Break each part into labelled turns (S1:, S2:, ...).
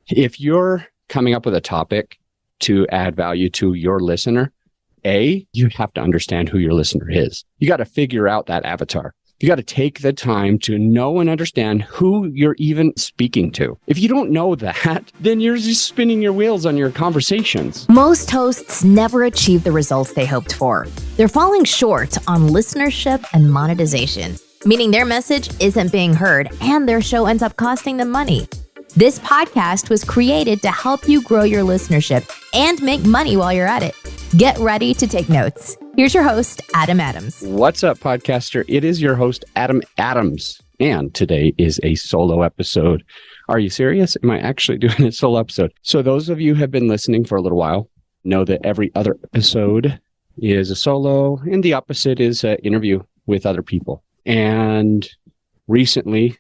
S1: if you're coming up with a topic to add value to your listener, you have to understand who your listener is. You got to figure out that avatar. You got to take the time to know and understand who you're even speaking to. If you don't know that, then you're just spinning your wheels on your conversations.
S2: Most hosts never achieve the results they hoped for. They're falling short on listenership and monetization, meaning their message isn't being heard and their show ends up costing them money. This podcast was created to help you grow your listenership and make money while you're at it. Get ready to take notes. Here's your host, Adam Adams.
S1: What's up, podcaster? It is your host, Adam Adams. And today is a solo episode. Are you serious? Am I actually doing a solo episode? So those of you who have been listening for a little while know that every other episode is a solo and the opposite is an interview with other people. And recently,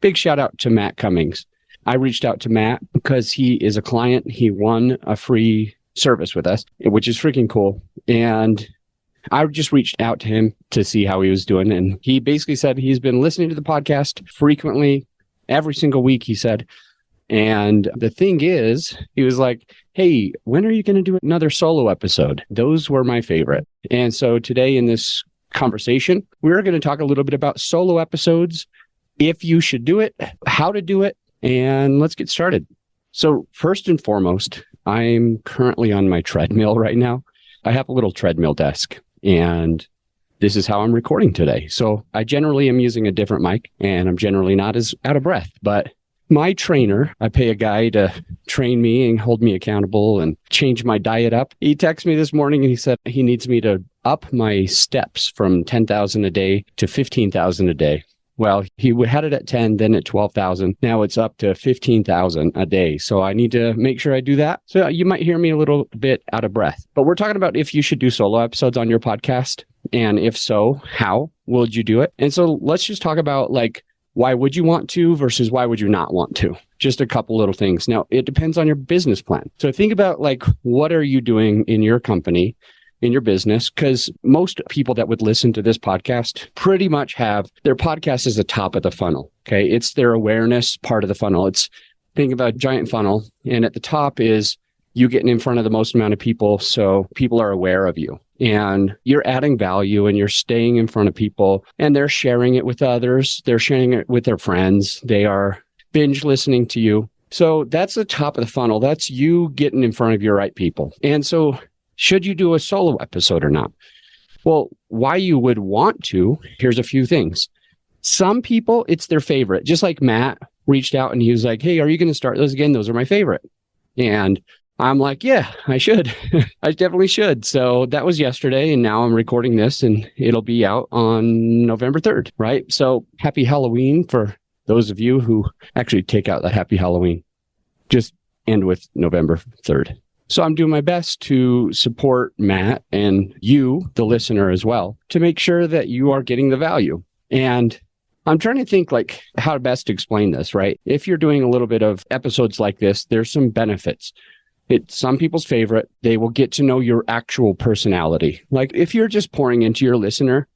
S1: big shout out to Matt Cummings. I reached out to Matt because he is a client. He won a free service with us, which is freaking cool. And I just reached out to him to see how he was doing. And he basically said he's been listening to the podcast frequently, every single week, he said. And the thing is, he was like, hey, when are you going to do another solo episode? Those were my favorite. And so today in this conversation, we're going to talk a little bit about solo episodes, if you should do it, how to do it, and let's get started. So first and foremost, I'm currently on my treadmill right now. I have a little treadmill desk, and this is how I'm recording today. So I generally am using a different mic, and I'm generally not as out of breath. But my trainer, I pay a guy to train me and hold me accountable and change my diet up. He texted me this morning and he said he needs me to up my steps from 10,000 a day to 15,000 a day. Well, he had it at 10, then at 12,000. Now it's up to 15,000 a day. So I need to make sure I do that. So you might hear me a little bit out of breath. But we're talking about if you should do solo episodes on your podcast. And if so, how would you do it? And so let's just talk about why would you want to versus why would you not want to? Just a couple little things. Now, it depends on your business plan. So think about what are you doing in your company, in your business, because most people that would listen to this podcast pretty much have their podcast as the top of the funnel. Okay. It's their awareness part of the funnel. Think about a giant funnel. And at the top is you getting in front of the most amount of people. So people are aware of you and you're adding value and you're staying in front of people and they're sharing it with others. They're sharing it with their friends. They are binge listening to you. So that's the top of the funnel. That's you getting in front of your right people. And so should you do a solo episode or not? Well, why you would want to, here's a few things. Some people, it's their favorite. Just like Matt reached out and he was like, hey, are you going to start those again? Those are my favorite. And I'm like, yeah, I should. I definitely should. So that was yesterday. And now I'm recording this and it'll be out on November 3rd, right? So happy Halloween for those of you who actually take out that happy Halloween. Just end with November 3rd. So I'm doing my best to support Matt and you, the listener as well, to make sure that you are getting the value. And I'm trying to think how best to explain this, right? If you're doing a little bit of episodes like this, there's some benefits. It's some people's favorite. They will get to know your actual personality. If you're just pouring into your listener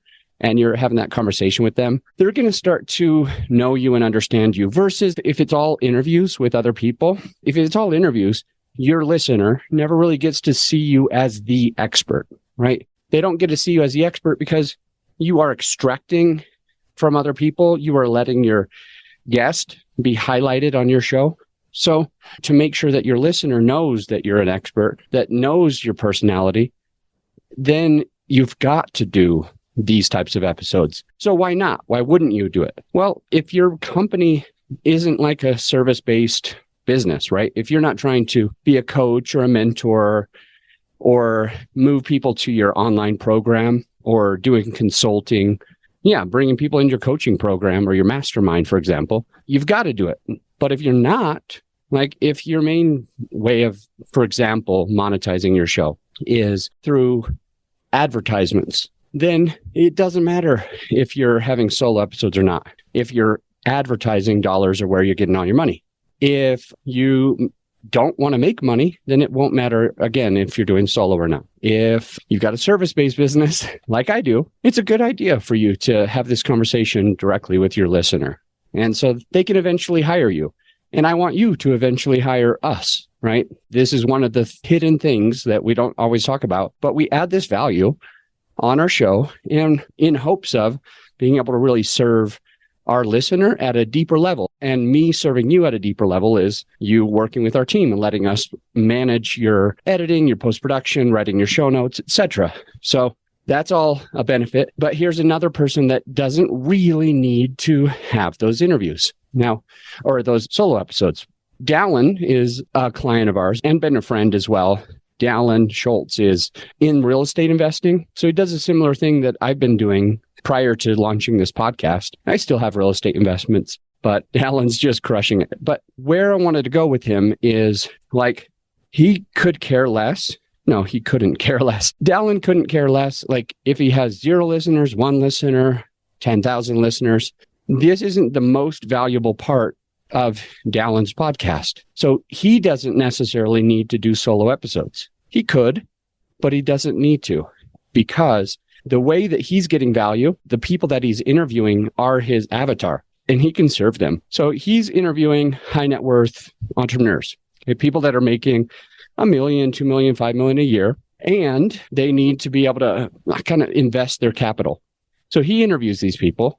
S1: and you're having that conversation with them, they're going to start to know you and understand you versus if it's all interviews with other people. If it's all interviews, your listener never really gets to see you as the expert, right? They don't get to see you as the expert because you are extracting from other people. You are letting your guest be highlighted on your show. So to make sure that your listener knows that you're an expert, that knows your personality, then you've got to do these types of episodes. So why not? Why wouldn't you do it? Well, if your company isn't like a service-based business, right? If you're not trying to be a coach or a mentor or move people to your online program or doing consulting, bringing people into your coaching program or your mastermind, for example, you've got to do it. But if you're not, if your main way of, for example, monetizing your show is through advertisements, then it doesn't matter if you're having solo episodes or not. If your advertising dollars are where you're getting all your money. If you don't want to make money, then it won't matter, again, if you're doing solo or not. If you've got a service-based business like I do, it's a good idea for you to have this conversation directly with your listener. And so they can eventually hire you. And I want you to eventually hire us, right? This is one of the hidden things that we don't always talk about, but we add this value on our show and in hopes of being able to really serve our listener at a deeper level. And me serving you at a deeper level is you working with our team and letting us manage your editing, your post-production, writing your show notes, etc. So that's all a benefit. But here's another person that doesn't really need to have those interviews now, or those solo episodes. Dallin is a client of ours and been a friend as well. Dallin Schultz is in real estate investing. So he does a similar thing that I've been doing prior to launching this podcast. I still have real estate investments, but Dallin's just crushing it. But where I wanted to go with him is like, he could care less. No, he couldn't care less. Dallin couldn't care less. Like if he has 0 listeners, 1 listener, 10,000 listeners, this isn't the most valuable part of Dallin's podcast. So he doesn't necessarily need to do solo episodes. He could, but he doesn't need to, because the way that he's getting value, the people that he's interviewing are his avatar, and he can serve them. So he's interviewing high net worth entrepreneurs, okay, people that are making $1 million, $2 million, $5 million a year, and they need to be able to kind of invest their capital. So he interviews these people,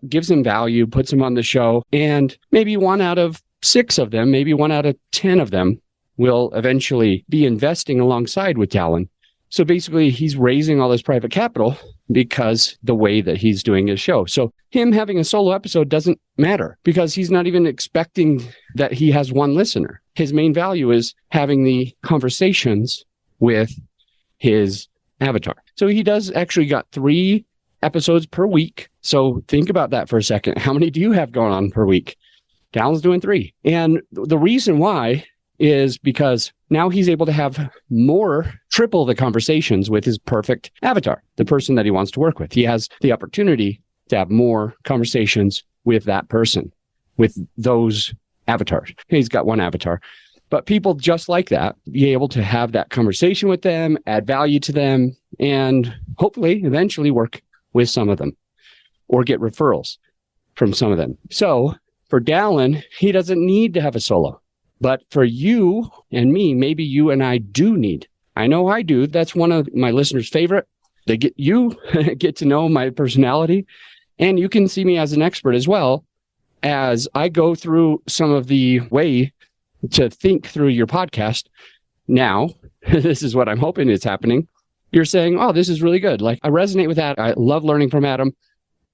S1: gives them value, puts them on the show, and maybe 1 out of 6 of them, maybe 1 out of 10 of them will eventually be investing alongside with Dallin. So basically, he's raising all this private capital because the way that he's doing his show. So him having a solo episode doesn't matter because he's not even expecting that he has 1 listener. His main value is having the conversations with his avatar. So he does actually got 3 episodes per week. So think about that for a second. How many do you have going on per week? Dallin's doing 3. And the reason why is because now he's able to have triple the conversations with his perfect avatar, the person that he wants to work with. He has the opportunity to have more conversations with that person, with those avatars. He's got 1 avatar, but people just like that, be able to have that conversation with them, add value to them, and hopefully eventually work with some of them or get referrals from some of them. So for Dallin, he doesn't need to have a solo. But for you and me, maybe you and I do need. I know I do. That's one of my listeners' favorite. They get to know my personality, and you can see me as an expert as well as I go through some of the way to think through your podcast. Now, this is what I'm hoping is happening. You're saying, oh, this is really good. Like I resonate with that. I love learning from Adam.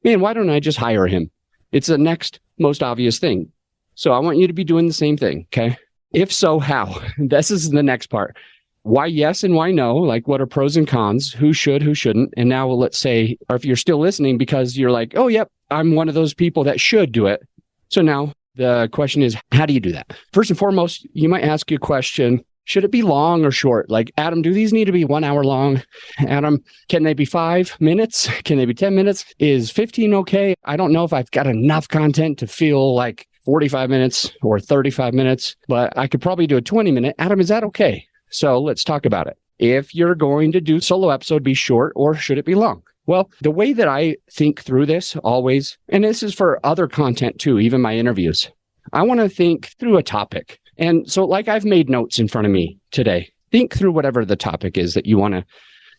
S1: Man, why don't I just hire him? It's the next most obvious thing. So I want you to be doing the same thing, okay? If so, how? This is the next part. Why yes and why no? Like what are pros and cons? Who should, who shouldn't? And now let's say, or if you're still listening because you're like, oh, yep, I'm one of those people that should do it. So now the question is, how do you do that? First and foremost, you might ask you a question. Should it be long or short? Like, Adam, do these need to be 1 hour long? Adam, can they be 5 minutes? Can they be 10 minutes? Is 15 okay? I don't know if I've got enough content to feel like 45 minutes or 35 minutes, but I could probably do a 20-minute. Adam, is that okay? So let's talk about it. If you're going to do solo episode, be short or should it be long? Well, the way that I think through this always, and this is for other content too, even my interviews, I want to think through a topic. And so like I've made notes in front of me today. Think through whatever the topic is that you want to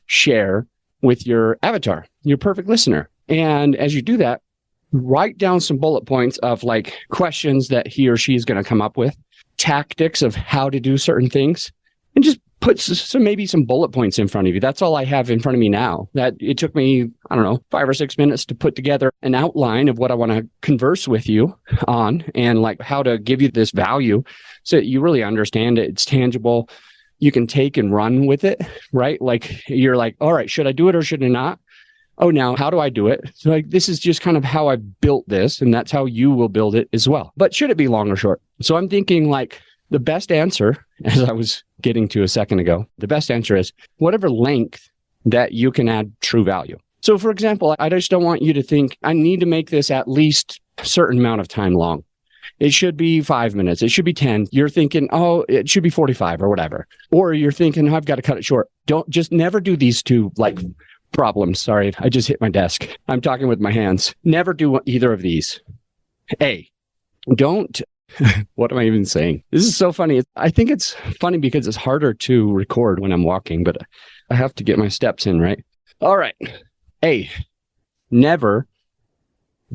S1: share with your avatar, your perfect listener. And as you do that, write down some bullet points of like questions that he or she is going to come up with, tactics of how to do certain things, and just put maybe some bullet points in front of you. That's all I have in front of me now. That it took me, 5 or 6 minutes to put together an outline of what I want to converse with you on and like how to give you this value so that you really understand it. It's tangible. You can take and run with it, right? Like you're like, all right, should I do it or should I not? Oh, now how do I do it? So like, this is just kind of how I built this, and that's how you will build it as well. But should it be long or short? So I'm thinking like the best answer, as I was getting to a second ago, the best answer is whatever length that you can add true value. So for example, I just don't want you to think I need to make this at least a certain amount of time long. It should be 5 minutes. It should be 10. You're thinking, oh, it should be 45 or whatever. Or you're thinking, I've got to cut it short. Just never do these two like problems. Sorry, I just hit my desk. I'm talking with my hands. Never do either of these. A, don't What am I even saying? This is so funny. I think it's funny because it's harder to record when I'm walking, but I have to get my steps in, right? All right. A, never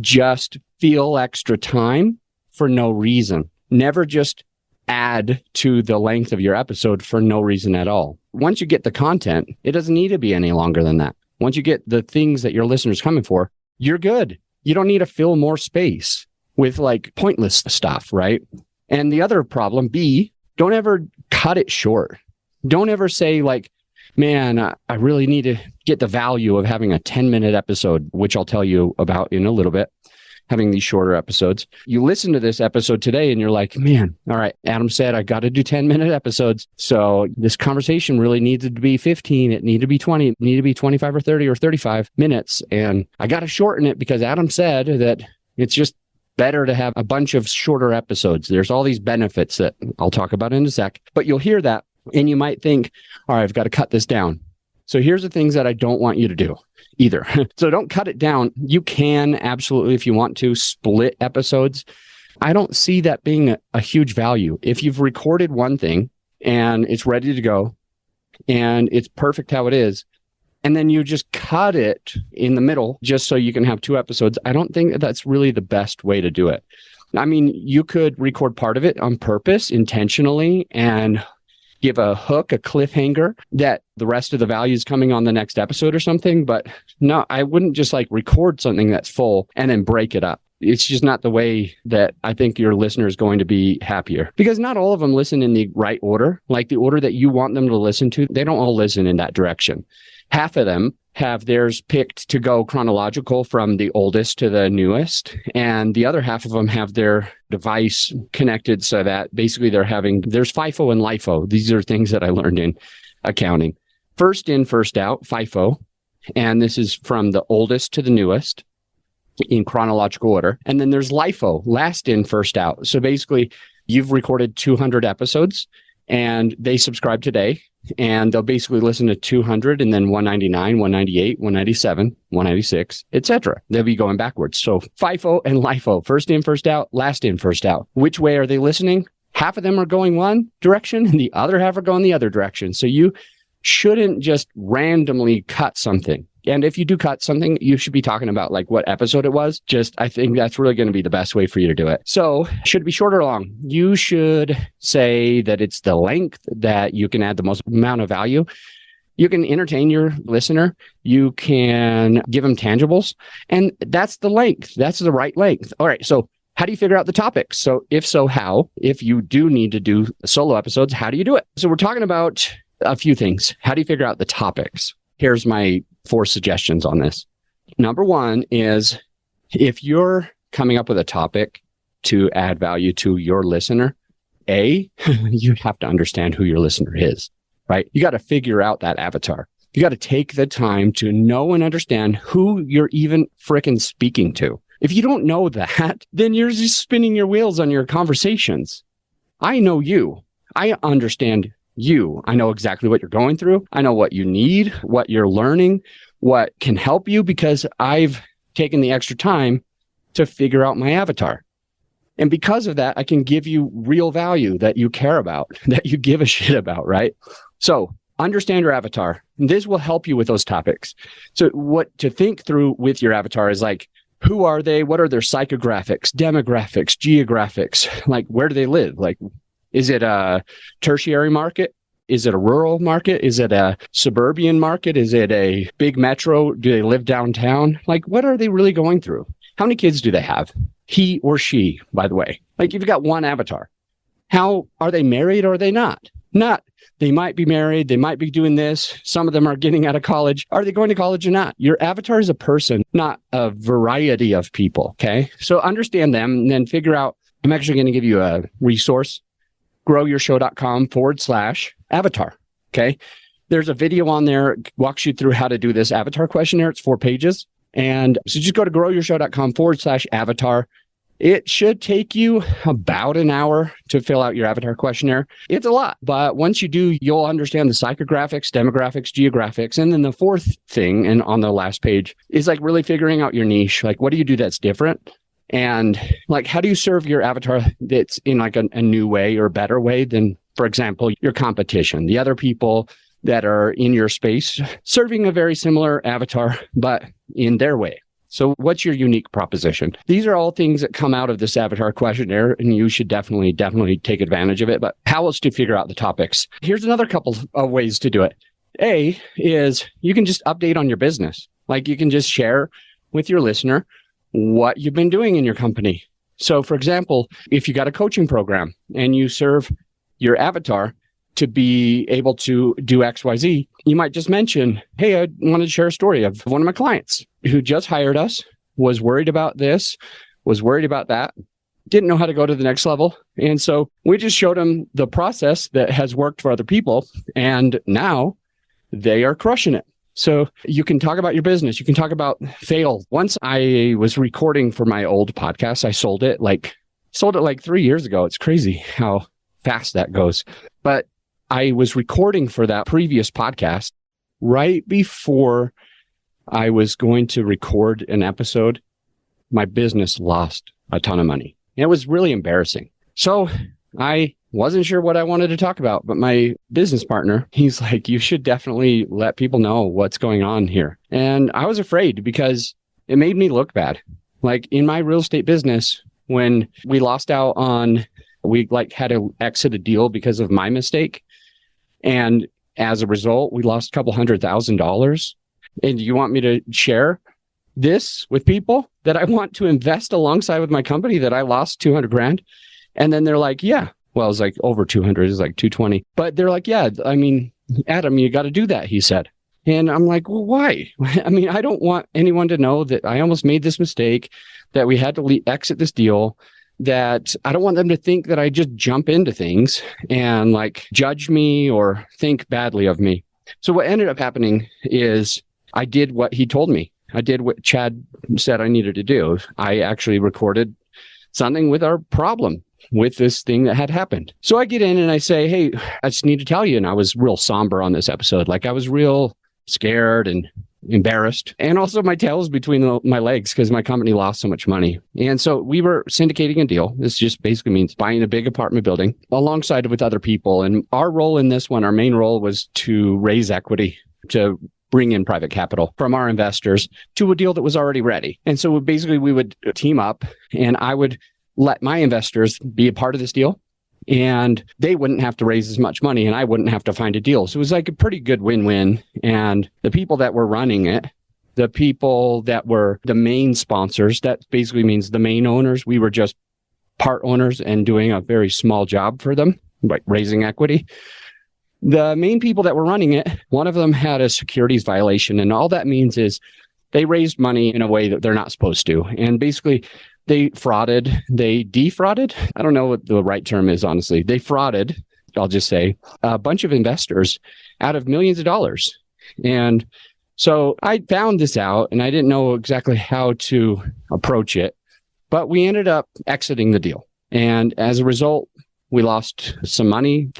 S1: just feel extra time for no reason. Never just add to the length of your episode for no reason at all. Once you get the content, it doesn't need to be any longer than that. Once you get the things that your listeners are coming for, you're good. You don't need to fill more space with like pointless stuff, right? And the other problem, B, don't ever cut it short. Don't ever say like, man, I really need to get the value of having a 10-minute episode, which I'll tell you about in a little bit, having these shorter episodes. You listen to this episode today and you're like, man, all right, Adam said I got to do 10-minute episodes. So this conversation really needed to be 15. It needed to be 20. It needed to be 25 or 30 or 35 minutes. And I got to shorten it because Adam said that it's just better to have a bunch of shorter episodes. There's all these benefits that I'll talk about in a sec, but you'll hear that and you might think, all right, I've got to cut this down. So here's the things that I don't want you to do either. So don't cut it down. You can absolutely, if you want to, split episodes. I don't see that being a huge value. If you've recorded one thing and it's ready to go and it's perfect how it is, and then you just cut it in the middle just so you can have 2 episodes, I don't think that's really the best way to do it. I mean, you could record part of it on purpose, intentionally, and give a hook, a cliffhanger that the rest of the value is coming on the next episode or something. But no, I wouldn't just like record something that's full and then break it up. It's just not the way that I think your listener is going to be happier, because not all of them listen in the right order, like the order that you want them to listen to. They don't all listen in that direction. Half of them have theirs picked to go chronological from the oldest to the newest. And the other half of them have their device connected so that basically there's FIFO and LIFO. These are things that I learned in accounting. First in, first out, FIFO. And this is from the oldest to the newest in chronological order. And then there's LIFO, last in, first out. So basically you've recorded 200 episodes and they subscribe today. And they'll basically listen to 200 and then 199, 198, 197, 196, etc. They'll be going backwards. So FIFO and LIFO, first in, first out, last in, first out. Which way are they listening? Half of them are going one direction and the other half are going the other direction. So you shouldn't just randomly cut something. And if you do cut something, you should be talking about like what episode it was. I think that's really going to be the best way for you to do it. So should it be short or long? You should say that it's the length that you can add the most amount of value. You can entertain your listener. You can give them tangibles. And that's the length. That's the right length. All right. So how do you figure out the topics? So if so, how? If you do need to do solo episodes, how do you do it? So we're talking about a few things. How do you figure out the topics? Here's my 4 suggestions on this. Number 1 is if you're coming up with a topic to add value to your listener, you have to understand who your listener is, right? You got to figure out that avatar. You got to take the time to know and understand who you're even frickin' speaking to. If you don't know that, then you're just spinning your wheels on your conversations. I know you. I understand you. I know exactly what you're going through. I know what you need, what you're learning, what can help you, because I've taken the extra time to figure out my avatar. And because of that, I can give you real value that you care about, that you give a shit about, right? So understand your avatar. This will help you with those topics. So what to think through with your avatar is like, who are they? What are their psychographics, demographics, geographics? Like, where do they live? Like, is it a tertiary market? Is it a rural market? Is it a suburban market? Is it a big metro? Do they live downtown? Like, what are they really going through? How many kids do they have? He or she, by the way. Like, if you've got one avatar, how are they married or are they not? Not. They might be married. They might be doing this. Some of them are getting out of college. Are they going to college or not? Your avatar is a person, not a variety of people. Okay. So understand them and then figure out. I'm actually going to give you a resource. growyourshow.com/avatar. Okay. There's a video on there, walks you through how to do this avatar questionnaire. It's 4 pages. And so just go to growyourshow.com/avatar. It should take you about an hour to fill out your avatar questionnaire. It's a lot, but once you do, you'll understand the psychographics, demographics, geographics. And then the 4th thing, and on the last page, is like really figuring out your niche. Like, what do you do that's different? And like, how do you serve your avatar that's in like a new way or a better way than, for example, your competition, the other people that are in your space serving a very similar avatar, but in their way? So what's your unique proposition? These are all things that come out of this avatar questionnaire, and you should definitely take advantage of it. But how else to figure out the topics? Here's another couple of ways to do it. A is you can just update on your business. Like you can just share with your listener what you've been doing in your company. So for example, if you got a coaching program and you serve your avatar to be able to do XYZ, you might just mention, hey, I wanted to share a story of one of my clients who just hired us, was worried about this, was worried about that, didn't know how to go to the next level. And so we just showed them the process that has worked for other people. And now they are crushing it. So you can talk about your business. You can talk about fail. Once I was recording for my old podcast, I sold it like 3 years ago. It's crazy how fast that goes. But I was recording for that previous podcast right before I was going to record an episode. My business lost a ton of money. It was really embarrassing. So I wasn't sure what I wanted to talk about, but my business partner, he's like, you should definitely let people know what's going on here. And I was afraid because it made me look bad. Like in my real estate business, when we lost out on, we like had to exit a deal because of my mistake. And as a result, we lost a couple $100,000. And you want me to share this with people that I want to invest alongside with my company that I lost 200 grand? And then they're like, yeah, well, it's like over 200, it's like 220. But they're like, yeah, I mean, Adam, you got to do that, he said. And I'm like, well, why? I mean, I don't want anyone to know that I almost made this mistake, that we had to exit this deal, that I don't want them to think that I just jump into things and like judge me or think badly of me. So what ended up happening is I did what he told me. I did what Chad said I needed to do. I actually recorded something with our problem with this thing that had happened. So I get in and I say, hey, I just need to tell you. And I was real somber on this episode. Like I was real scared and embarrassed. And also my tail was between my legs because my company lost so much money. And so we were syndicating a deal. This just basically means buying a big apartment building alongside with other people. And our role in this one, our main role was to raise equity, to bring in private capital from our investors to a deal that was already ready. And so basically we would team up and I would let my investors be a part of this deal. And they wouldn't have to raise as much money and I wouldn't have to find a deal. So it was like a pretty good win-win. And the people that were running it, the people that were the main sponsors, that basically means the main owners, we were just part owners and doing a very small job for them, like raising equity. The main people that were running it, one of them had a securities violation. And all that means is they raised money in a way that they're not supposed to. And basically, they frauded, they defrauded. I don't know what the right term is, honestly. They frauded, I'll just say, a bunch of investors out of millions of dollars. And so I found this out and I didn't know exactly how to approach it, but we ended up exiting the deal. And as a result, we lost some money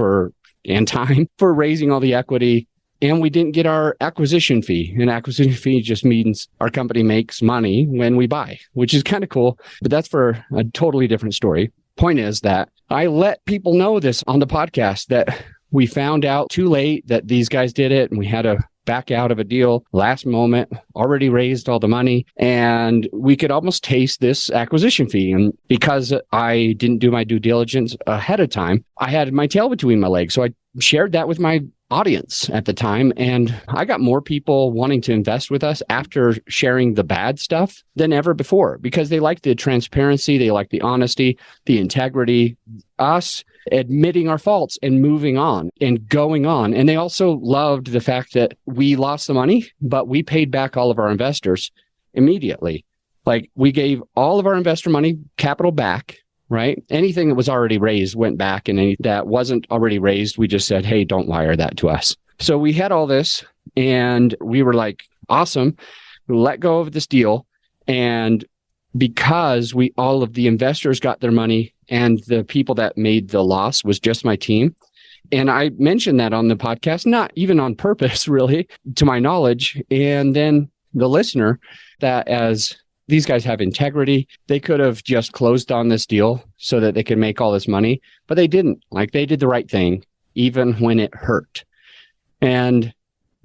S1: and time for raising all the equity. And we didn't get our acquisition fee. An acquisition fee just means our company makes money when we buy, which is kind of cool. But that's for a totally different story. Point is that I let people know this on the podcast that we found out too late that these guys did it and we had to back out of a deal last moment, already raised all the money, and we could almost taste this acquisition fee. And because I didn't do my due diligence ahead of time, I had my tail between my legs. So I shared that with my audience at the time. And I got more people wanting to invest with us after sharing the bad stuff than ever before, because they like the transparency, they like the honesty, the integrity, us admitting our faults and moving on and going on. And they also loved the fact that we lost the money, but we paid back all of our investors immediately. Like we gave all of our investor money, capital back, right? Anything that was already raised went back, and any that wasn't already raised, we just said, hey, don't wire that to us. So we had all this and we were like, awesome, let go of this deal. And because all of the investors got their money and the people that made the loss was just my team. And I mentioned that on the podcast, not even on purpose, really, to my knowledge. And then the listener that as these guys have integrity. They could have just closed on this deal so that they could make all this money, but they didn't. Like, they did the right thing, even when it hurt. And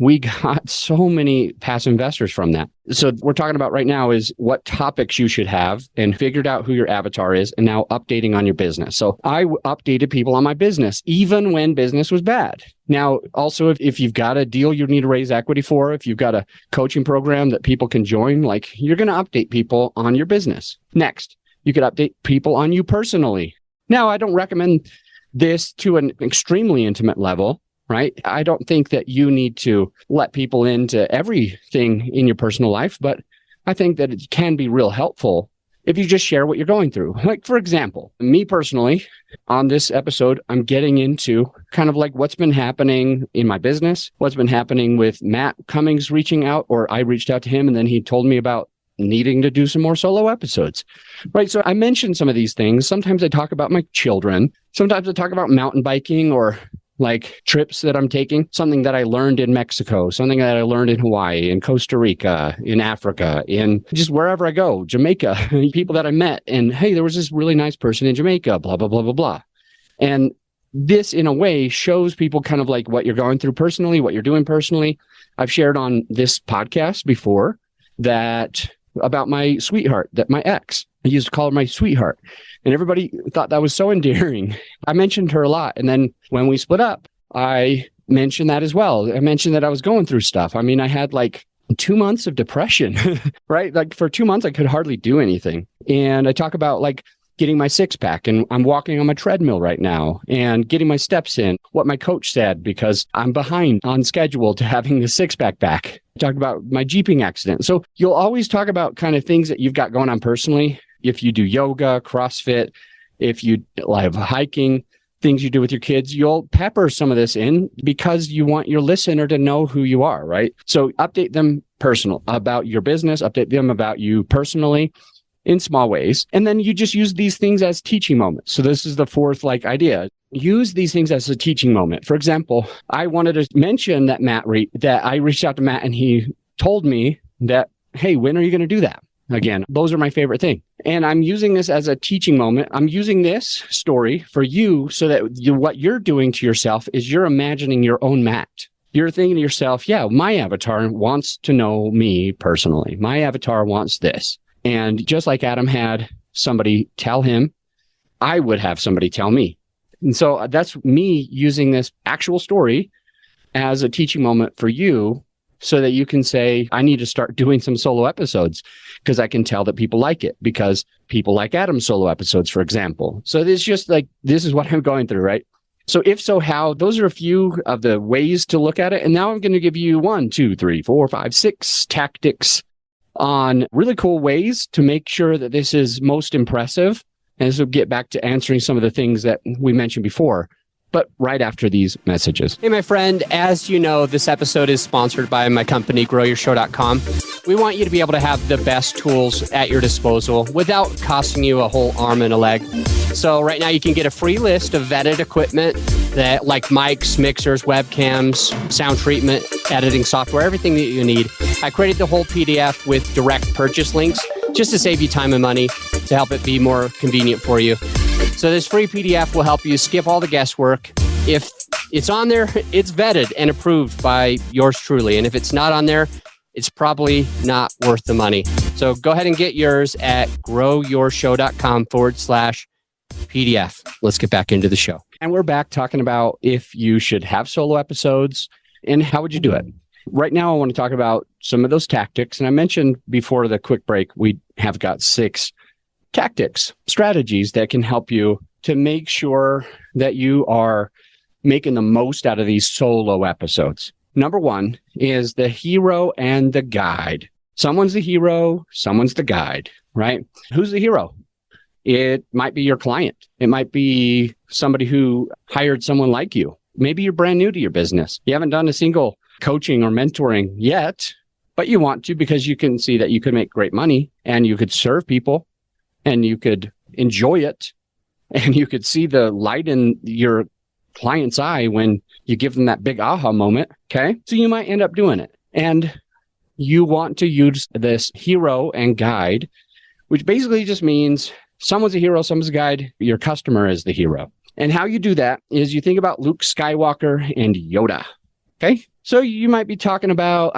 S1: we got so many passive investors from that. So we're talking about right now is what topics you should have and figured out who your avatar is and now updating on your business. So I updated people on my business, even when business was bad. Now, also, if you've got a deal you need to raise equity for, if you've got a coaching program that people can join, like, you're going to update people on your business. Next, you could update people on you personally. Now, I don't recommend this to an extremely intimate level. Right? I don't think that you need to let people into everything in your personal life, but I think that it can be real helpful if you just share what you're going through. Like, for example, me personally, on this episode, I'm getting into kind of like what's been happening in my business, what's been happening with Matt Cummings reaching out, or I reached out to him and then he told me about needing to do some more solo episodes, right? So I mentioned some of these things. Sometimes I talk about my children. Sometimes I talk about mountain biking or like trips that I'm taking, something that I learned in Mexico, something that I learned in Hawaii, in Costa Rica, in Africa, in just wherever I go, Jamaica, people that I met. And hey, there was this really nice person in Jamaica, blah, blah, blah, blah, blah. And this, in a way, shows people kind of like what you're going through personally, what you're doing personally. I've shared on this podcast before that about my sweetheart, that my ex, I used to call her my sweetheart. And everybody thought that was so endearing. I mentioned her a lot. And then when we split up, I mentioned that as well. I mentioned that I was going through stuff. I mean, I had like 2 months of depression, right? Like for 2 months, I could hardly do anything. And I talk about like getting my six pack, and I'm walking on my treadmill right now and getting my steps in, what my coach said, because I'm behind on schedule to having the six pack back. I talk about my Jeeping accident. So you'll always talk about kind of things that you've got going on personally. If you do yoga, CrossFit, if you like hiking, things you do with your kids, you'll pepper some of this in because you want your listener to know who you are, right? So update them personal about your business, update them about you personally in small ways. And then you just use these things as teaching moments. So this is the fourth idea. Use these things as a teaching moment. For example, I wanted to mention that that I reached out to Matt and he told me that, hey, when are you going to do that? Again, those are my favorite thing. And I'm using this as a teaching moment. I'm using this story for you so that what you're doing to yourself is you're imagining your own Matt. You're thinking to yourself, yeah, my avatar wants to know me personally. My avatar wants this. And just like Adam had somebody tell him, I would have somebody tell me. And so that's me using this actual story as a teaching moment for you so that you can say, I need to start doing some solo episodes because I can tell that people like it because people like Adam's solo episodes, for example. So it's just like, this is what I'm going through, right? So if so, how? Those are a few of the ways to look at it. And now I'm going to give you 1, 2, 3, 4, 5, 6 tactics on really cool ways to make sure that this is most impressive. And this will get back to answering some of the things that we mentioned before, but right after these messages. Hey, my friend, as you know, this episode is sponsored by my company, GrowYourShow.com. We want you to be able to have the best tools at your disposal without costing you a whole arm and a leg. So right now you can get a free list of vetted equipment that like mics, mixers, webcams, sound treatment, editing software, everything that you need. I created the whole PDF with direct purchase links just to save you time and money, to help it be more convenient for you. So this free PDF will help you skip all the guesswork. If it's on there, it's vetted and approved by yours truly. And if it's not on there, it's probably not worth the money. So go ahead and get yours at growyourshow.com/PDF. Let's get back into the show. And we're back talking about if you should have solo episodes and how would you do it. Right now, I want to talk about some of those tactics. And I mentioned before the quick break, we have got 6 tactics, strategies that can help you to make sure that you are making the most out of these solo episodes. Number 1 is the hero and the guide. Someone's the hero, someone's the guide, right? Who's the hero? It might be your client. It might be somebody who hired someone like you. Maybe you're brand new to your business. You haven't done a single coaching or mentoring yet, but you want to because you can see that you could make great money and you could serve people and you could enjoy it and you could see the light in your client's eye when you give them that big aha moment. Okay. So you might end up doing it. And you want to use this hero and guide, which basically just means someone's a hero, someone's a guide, your customer is the hero. And how you do that is you think about Luke Skywalker and Yoda. Okay. So I might be talking about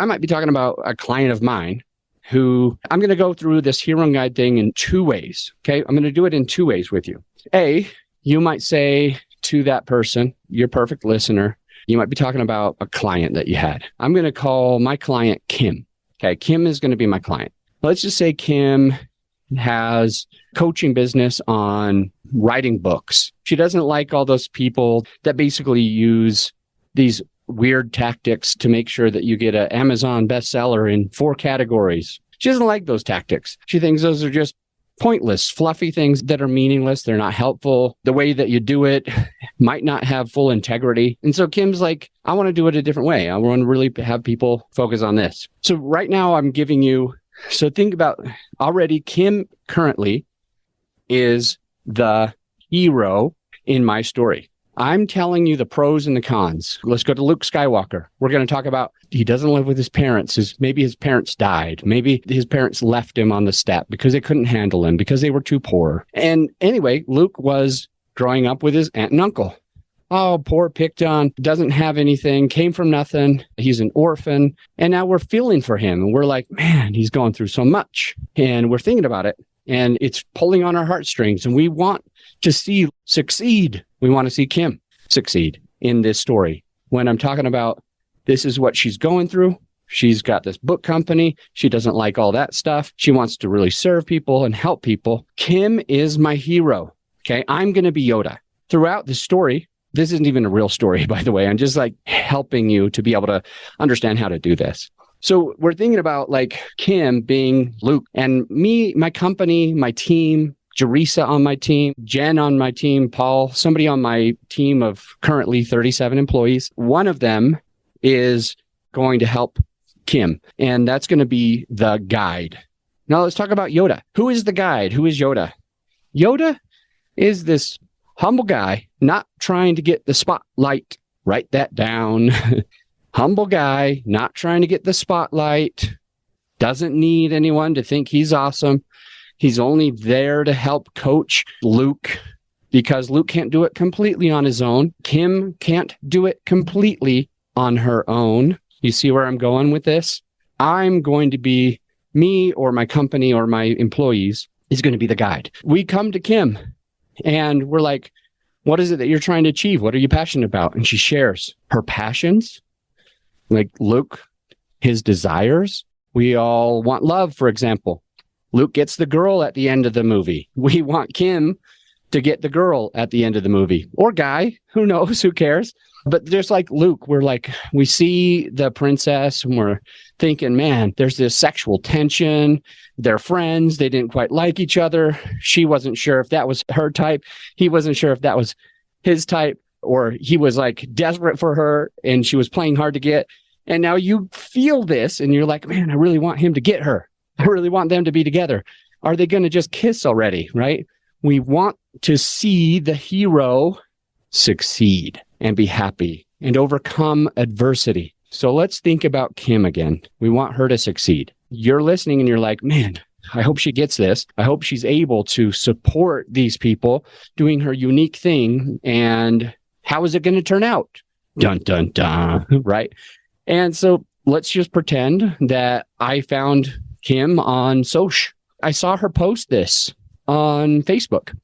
S1: a client of mine who I'm going to go through this hero and guide thing in two ways. Okay. I'm going to do it in two ways with you. A, you might say to that person, your perfect listener, you might be talking about a client that you had. I'm going to call my client Kim. Okay. Kim is going to be my client. Let's just say Kim has coaching business on writing books. She doesn't like all those people that basically use these weird tactics to make sure that you get an Amazon bestseller in 4 categories. She doesn't like those tactics. She thinks those are just pointless, fluffy things that are meaningless. They're not helpful. The way that you do it might not have full integrity. And so Kim's like, I want to do it a different way. I want to really have people focus on this. So right now I'm giving you, so think about already Kim currently is the hero in my story. I'm telling you the pros and the cons. Let's go to Luke Skywalker. We're going to talk about he doesn't live with his parents. Maybe his parents died. Maybe his parents left him on the step because they couldn't handle him because they were too poor. And anyway, Luke was growing up with his aunt and uncle. Oh, poor picked on, doesn't have anything, came from nothing. He's an orphan. And now we're feeling for him. And we're like, man, he's going through so much. And we're thinking about it. And it's pulling on our heartstrings. And we want to see succeed. We want to see Kim succeed in this story. When I'm talking about this is what she's going through. She's got this book company. She doesn't like all that stuff. She wants to really serve people and help people. Kim is my hero. Okay. I'm going to be Yoda. Throughout the story, this isn't even a real story, by the way. I'm just like helping you to be able to understand how to do this. So we're thinking about like Kim being Luke and me, my company, my team, Jerisa on my team, Jen on my team, Paul, somebody on my team of currently 37 employees. One of them is going to help Kim, and that's going to be the guide. Now let's talk about Yoda. Who is the guide? Who is Yoda? Yoda is this humble guy, not trying to get the spotlight. Write that down. Humble guy, not trying to get the spotlight. Doesn't need anyone to think he's awesome. He's only there to help coach Luke because Luke can't do it completely on his own. Kim can't do it completely on her own. You see where I'm going with this? I'm going to be me or my company or my employees is going to be the guide. We come to Kim and we're like, what is it that you're trying to achieve? What are you passionate about? And she shares her passions, like Luke, his desires. We all want love, for example. Luke gets the girl at the end of the movie. We want Kim to get the girl at the end of the movie. Or guy, who knows, who cares? But just like Luke, we see the princess and we're thinking, man, there's this sexual tension. They're friends. They didn't quite like each other. She wasn't sure if that was her type. He wasn't sure if that was his type, or he was like desperate for her and she was playing hard to get. And now you feel this and you're like, man, I really want him to get her. I really want them to be together. Are they going to just kiss already? Right? We want to see the hero succeed and be happy and overcome adversity. So let's think about Kim again. We want her to succeed. You're listening and you're like, man, I hope she gets this. I hope she's able to support these people doing her unique thing. And how is it going to turn out? Dun, dun, dun. Right? And so let's just pretend that I found Kim on social. I saw her post this on Facebook.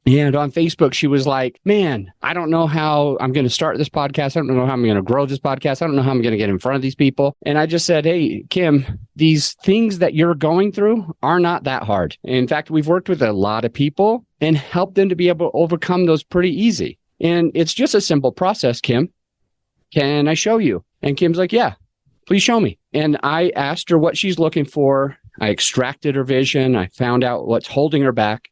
S1: And on Facebook, she was like, man, I don't know how I'm going to start this podcast. I don't know how I'm going to grow this podcast. I don't know how I'm going to get in front of these people. And I just said, hey, Kim, these things that you're going through are not that hard. In fact, we've worked with a lot of people and helped them to be able to overcome those pretty easy. And it's just a simple process, Kim. Can I show you? And Kim's like, yeah, please show me. And I asked her what she's looking for. I extracted her vision. I found out what's holding her back.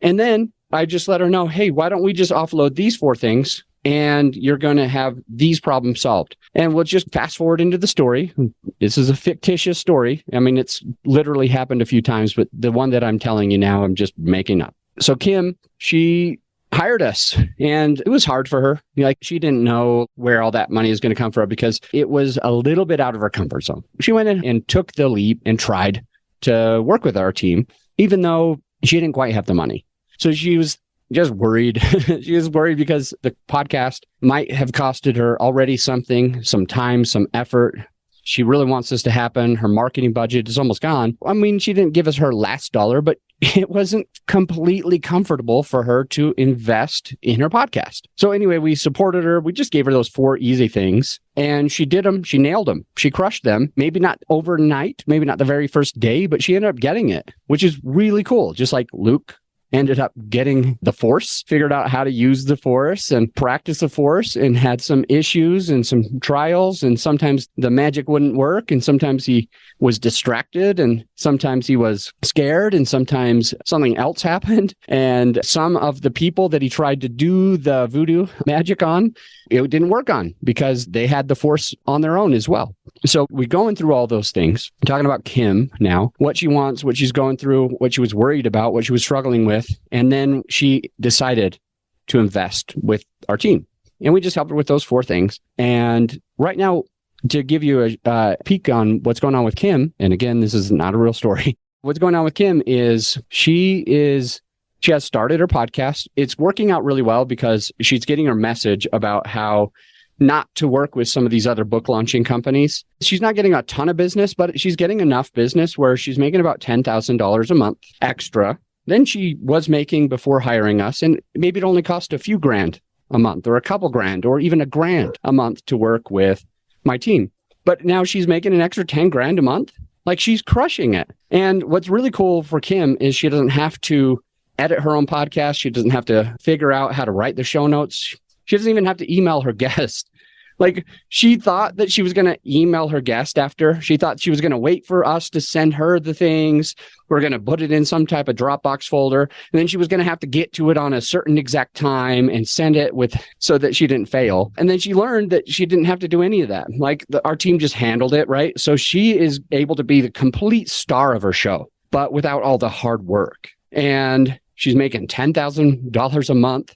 S1: And then I just let her know, hey, why don't we just offload these 4 things and you're going to have these problems solved. And we'll just fast forward into the story. This is a fictitious story. I mean, it's literally happened a few times, but the one that I'm telling you now, I'm just making up. So Kim, she hired us. And it was hard for her. Like, she didn't know where all that money is going to come from because it was a little bit out of her comfort zone. She went in and took the leap and tried to work with our team, even though she didn't quite have the money. So she was just worried. She was worried because the podcast might have costed her already something, some time, some effort. She really wants this to happen. Her marketing budget is almost gone. I mean, she didn't give us her last dollar, but it wasn't completely comfortable for her to invest in her podcast. So anyway, we supported her. We just gave her those 4 easy things and she did them. She nailed them. She crushed them. Maybe not overnight, maybe not the very first day, but she ended up getting it, which is really cool. Just like Luke ended up getting the Force, figured out how to use the Force and practice the Force, and had some issues and some trials. And sometimes the magic wouldn't work. And sometimes he was distracted, and sometimes he was scared, and sometimes something else happened. And some of the people that he tried to do the voodoo magic on, it didn't work on because they had the Force on their own as well. So we're going through all those things, talking about Kim now, what she wants, what she's going through, what she was worried about, what she was struggling with. And then she decided to invest with our team. And we just helped her with those 4 things. And right now, to give you a peek on what's going on with Kim, and again, this is not a real story. What's going on with Kim is she has started her podcast. It's working out really well because she's getting her message about how not to work with some of these other book launching companies. She's not getting a ton of business, but she's getting enough business where she's making about $10,000 a month extra than she was making before hiring us. And maybe it only cost a few grand a month or a couple grand or even $1,000 a month to work with my team. But now she's making an extra 10 grand a month. Like, she's crushing it. And what's really cool for Kim is she doesn't have to edit her own podcast. She doesn't have to figure out how to write the show notes. She doesn't even have to email her guest. Like, she thought that she was going to email her guest after. She thought she was going to wait for us to send her the things. We're going to put it in some type of Dropbox folder. And then she was going to have to get to it on a certain exact time and send it so that she didn't fail. And then she learned that she didn't have to do any of that. Like, our team just handled it, right? So she is able to be the complete star of her show, but without all the hard work. And she's making $10,000 a month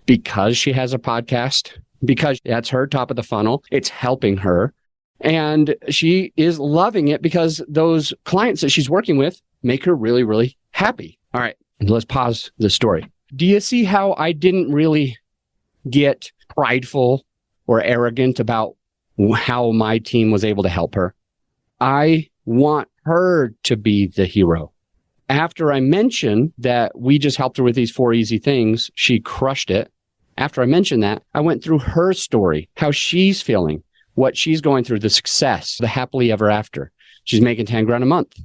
S1: because she has a podcast, because that's her top of the funnel. It's helping her. And she is loving it because those clients that she's working with make her really, really happy. All right, let's pause the story. Do you see how I didn't really get prideful or arrogant about how my team was able to help her? I want her to be the hero. After I mentioned that we just helped her with these 4 easy things, she crushed it. After I mentioned that, I went through her story, how she's feeling, what she's going through, the success, the happily ever after. She's making 10 grand a month.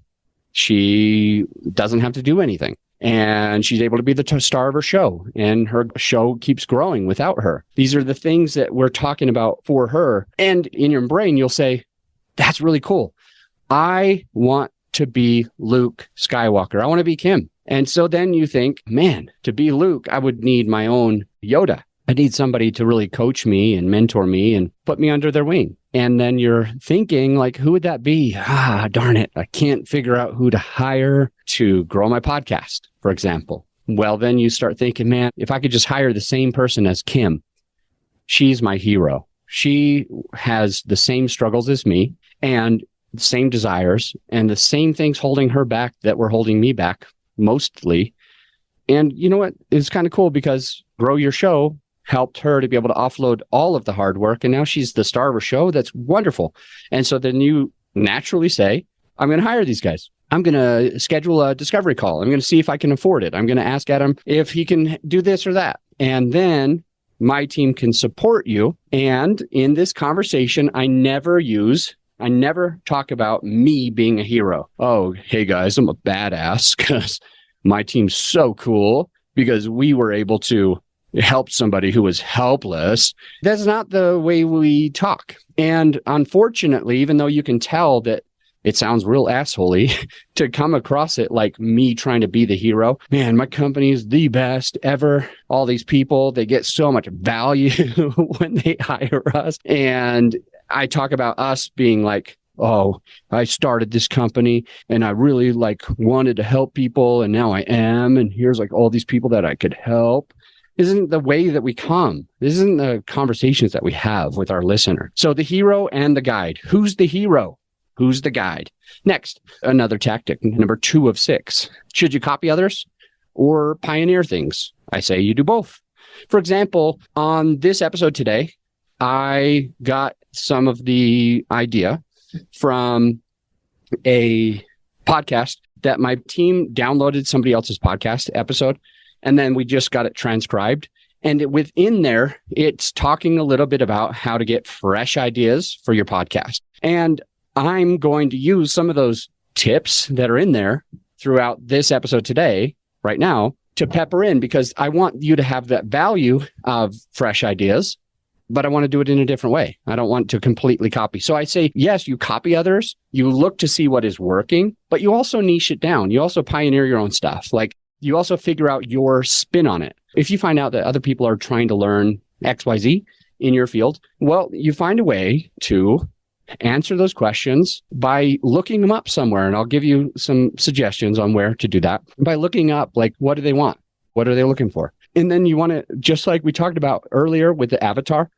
S1: She doesn't have to do anything. And she's able to be the star of her show. And her show keeps growing without her. These are the things that we're talking about for her. And in your brain, you'll say, that's really cool. I want to be Luke Skywalker. I want to be Kim. And so then you think, man, to be Luke, I would need my own Yoda. I need somebody to really coach me and mentor me and put me under their wing. And then you're thinking, like, who would that be? Darn it. I can't figure out who to hire to grow my podcast, for example. Well, then you start thinking, man, if I could just hire the same person as Kim, she's my hero. She has the same struggles as me and the same desires and the same things holding her back that were holding me back mostly. And you know what? It's kind of cool because Grow Your Show helped her to be able to offload all of the hard work. And now she's the star of her show. That's wonderful. And so then you naturally say, I'm going to hire these guys. I'm going to schedule a discovery call. I'm going to see if I can afford it. I'm going to ask Adam if he can do this or that. And then my team can support you. And in this conversation, I never talk about me being a hero. Oh, hey guys, I'm a badass because my team's so cool because we were able to help somebody who was helpless. That's not the way we talk. And unfortunately, even though you can tell that it sounds real assholey to come across it like me trying to be the hero, man, my company is the best ever. All these people, they get so much value when they hire us. And I talk about us being like, oh, I started this company and I really wanted to help people and now I am. And here's all these people that I could help. This isn't the way that we come. This isn't the conversations that we have with our listener. So the hero and the guide. Who's the hero? Who's the guide? Next, another tactic, number 2 of 6. Should you copy others or pioneer things? I say you do both. For example, on this episode today, I got some of the idea from a podcast that my team downloaded somebody else's podcast episode, and then we just got it transcribed. And within there, it's talking a little bit about how to get fresh ideas for your podcast. And I'm going to use some of those tips that are in there throughout this episode today, right now, to pepper in, because I want you to have that value of fresh ideas, but I want to do it in a different way. I don't want to completely copy. So I say, yes, you copy others, you look to see what is working, but you also niche it down. You also pioneer your own stuff. Like, you also figure out your spin on it. If you find out that other people are trying to learn XYZ in your field, well, you find a way to answer those questions by looking them up somewhere. And I'll give you some suggestions on where to do that by looking up, like, what do they want? What are they looking for? And then you want to, just like we talked about earlier with the avatar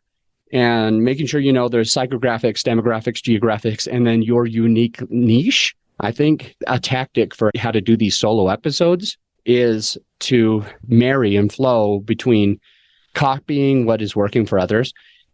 S1: and making sure you know there's psychographics, demographics, geographics, and then your unique niche. I think a tactic for how to do these solo episodes is to marry and flow between copying what is working for others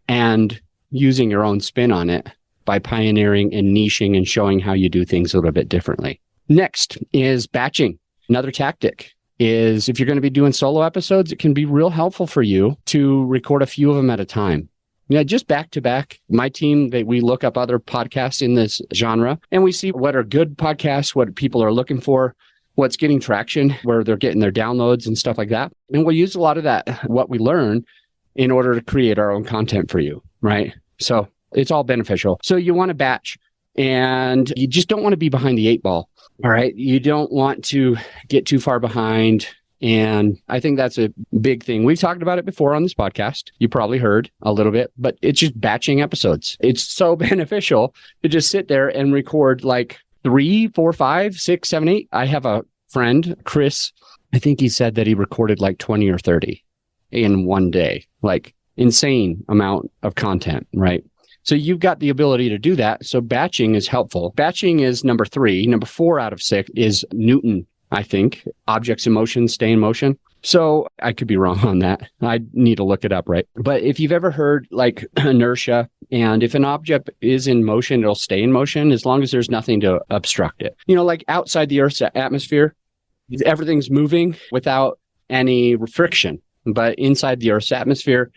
S1: and using your own spin on it by pioneering and niching and showing how you do things a little bit differently. Next is batching. Another tactic is, if you're going to be doing solo episodes, it can be real helpful for you to record a few of them at a time. Yeah, just back to back. My team, we look up other podcasts in this genre, and we see what are good podcasts, what people are looking for, what's getting traction, where they're getting their downloads and stuff like that. And we'll use a lot of that, what we learn, in order to create our own content for you, right? So it's all beneficial. So you want to batch, and you just don't want to be behind the 8 ball. All right. You don't want to get too far behind. And I think that's a big thing. We've talked about it before on this podcast. You probably heard a little bit, but it's just batching episodes. It's so beneficial to just sit there and record like 3, 4, 5, 6, 7, 8. I have a friend, Chris, I think he said that he recorded like 20 or 30 in one day, like insane amount of content, right? So you've got the ability to do that. So batching is helpful. Batching is number 3. Number 4 out of 6 is Newton, I think. Objects in motion stay in motion. So I could be wrong on that. I need to look it up, right? But if you've ever heard like inertia, and if an object is in motion, it'll stay in motion as long as there's nothing to obstruct it. You know, like outside the Earth's atmosphere, everything's moving without any friction. But inside the Earth's atmosphere,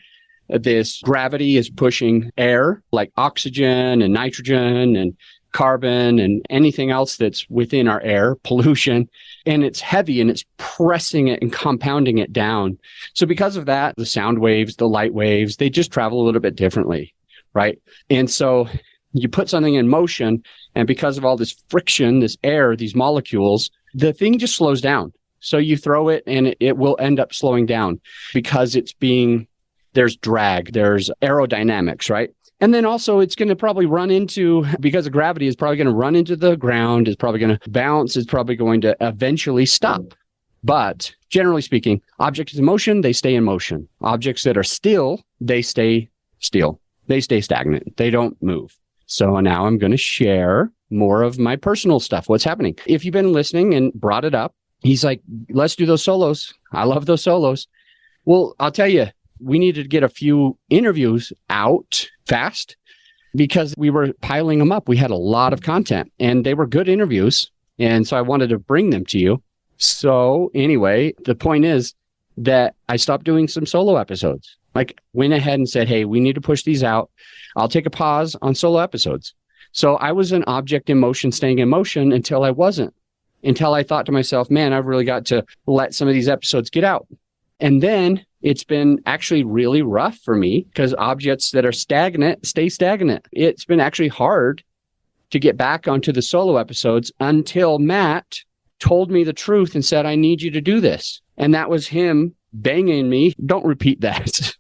S1: this gravity is pushing air like oxygen and nitrogen and carbon and anything else that's within our air, pollution, and it's heavy and it's pressing it and compounding it down. So because of that, the sound waves, the light waves, they just travel a little bit differently, right? And so you put something in motion, and because of all this friction, this air, these molecules, the thing just slows down. So you throw it and it will end up slowing down because there's drag, there's aerodynamics, right? And then also it's going to probably run into, because of gravity, it's probably going to run into the ground, it's probably going to bounce, it's probably going to eventually stop. But generally speaking, objects in motion, they stay in motion. Objects that are still, they stay still. They stay stagnant. They don't move. So now I'm going to share more of my personal stuff, what's happening. If you've been listening and brought it up, he's like, let's do those solos. I love those solos. Well, I'll tell you, we needed to get a few interviews out fast because we were piling them up. We had a lot of content and they were good interviews. And so I wanted to bring them to you. So anyway, the point is that I stopped doing some solo episodes. Like went ahead and said, hey, we need to push these out. I'll take a pause on solo episodes. So I was an object in motion, staying in motion until I wasn't, until I thought to myself, man, I've really got to let some of these episodes get out. And then it's been actually really rough for me because objects that are stagnant stay stagnant. It's been actually hard to get back onto the solo episodes until Matt told me the truth and said, I need you to do this. And that was him banging me. Don't repeat that.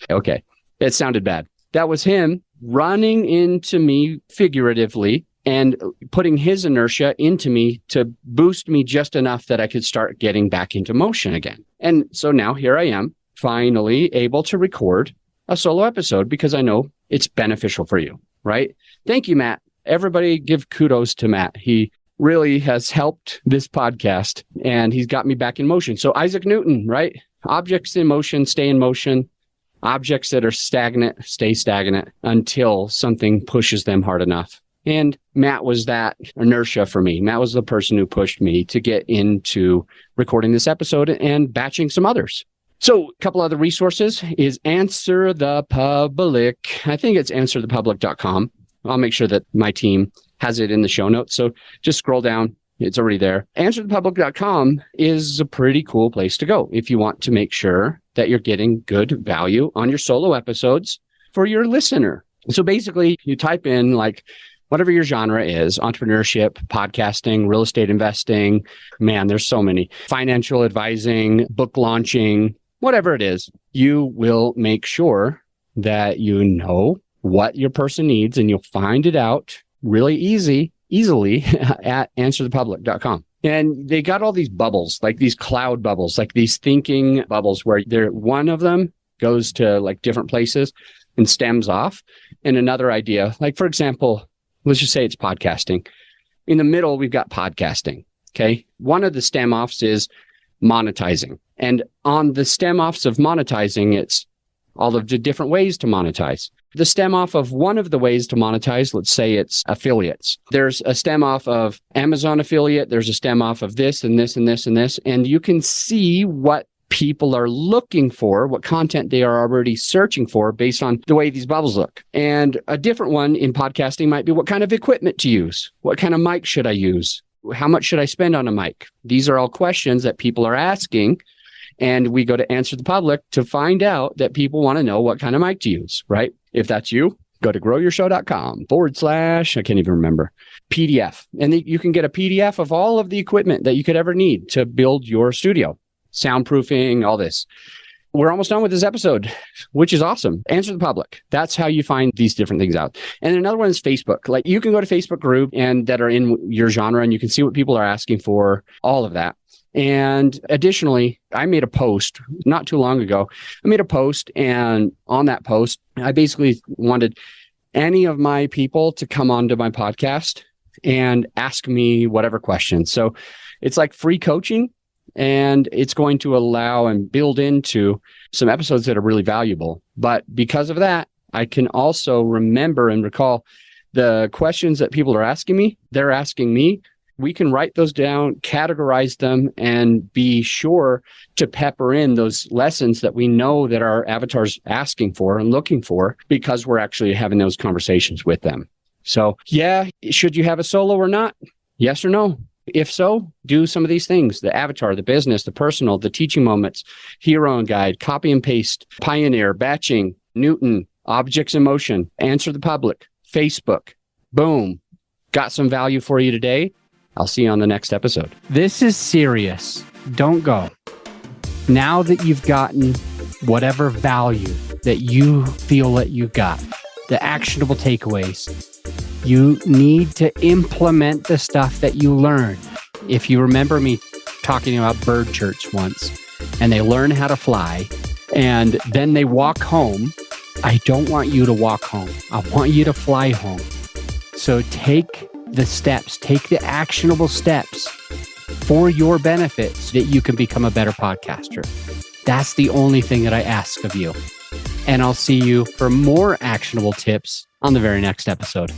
S1: Okay. It sounded bad. That was him running into me figuratively and putting his inertia into me to boost me just enough that I could start getting back into motion again. And so now here I am, finally able to record a solo episode because I know it's beneficial for you, right? Thank you, Matt. Everybody give kudos to Matt. He really has helped this podcast and he's got me back in motion. So Isaac Newton, right? Objects in motion stay in motion. Objects that are stagnant stay stagnant until something pushes them hard enough. And Matt was that inertia for me. Matt was the person who pushed me to get into recording this episode and batching some others. So a couple other resources is Answer the Public. I think it's answerthepublic.com. I'll make sure that my team has it in the show notes. So just scroll down. It's already there. AnswerThePublic.com is a pretty cool place to go if you want to make sure that you're getting good value on your solo episodes for your listener. So basically, you type in like whatever your genre is, entrepreneurship, podcasting, real estate investing. Man, there's so many. Financial advising, book launching, whatever it is, you will make sure that you know what your person needs and you'll find it out really easily at answerthepublic.com. And they got all these bubbles, like these cloud bubbles, like these thinking bubbles where one of them goes to like different places and stems off. And another idea, like for example, let's just say it's podcasting. In the middle, we've got podcasting. Okay. One of the stem offs is monetizing. And on the stem offs of monetizing, it's all of the different ways to monetize. The stem off of one of the ways to monetize, let's say it's affiliates. There's a stem off of Amazon affiliate. There's a stem off of this and this and this and this. And you can see what people are looking for, what content they are already searching for based on the way these bubbles look. And a different one in podcasting might be what kind of equipment to use. What kind of mic should I use? How much should I spend on a mic? These are all questions that people are asking. And we go to Answer the Public to find out that people want to know what kind of mic to use, right? If that's you, go to growyourshow.com / I can't even remember, PDF. And you can get a PDF of all of the equipment that you could ever need to build your studio, soundproofing, all this. We're almost done with this episode, which is awesome. Answer the Public. That's how you find these different things out. And another one is Facebook. Like you can go to Facebook group and that are in your genre and you can see what people are asking for, all of that. And additionally, I made a post not too long ago. I made a post and on that post, I basically wanted any of my people to come onto my podcast and ask me whatever questions. So it's like free coaching and it's going to allow and build into some episodes that are really valuable. But because of that, I can also remember and recall the questions that people are asking me. They're asking me. We can write those down, categorize them, and be sure to pepper in those lessons that we know that our avatar's asking for and looking for because we're actually having those conversations with them. So, yeah, should you have a solo or not? Yes or no? If so, do some of these things: the avatar, the business, the personal, the teaching moments, hero and guide, copy and paste, pioneer, batching, Newton, objects in motion, Answer the Public, Facebook. Boom. Got some value for you today. I'll see you on the next episode. This is serious. Don't go. Now that you've gotten whatever value that you feel that you got, the actionable takeaways, you need to implement the stuff that you learned. If you remember me talking about bird church once, and they learn how to fly, and then they walk home, I don't want you to walk home. I want you to fly home. So take the steps, take the actionable steps for your benefit so that you can become a better podcaster. That's the only thing that I ask of you. And I'll see you for more actionable tips on the very next episode.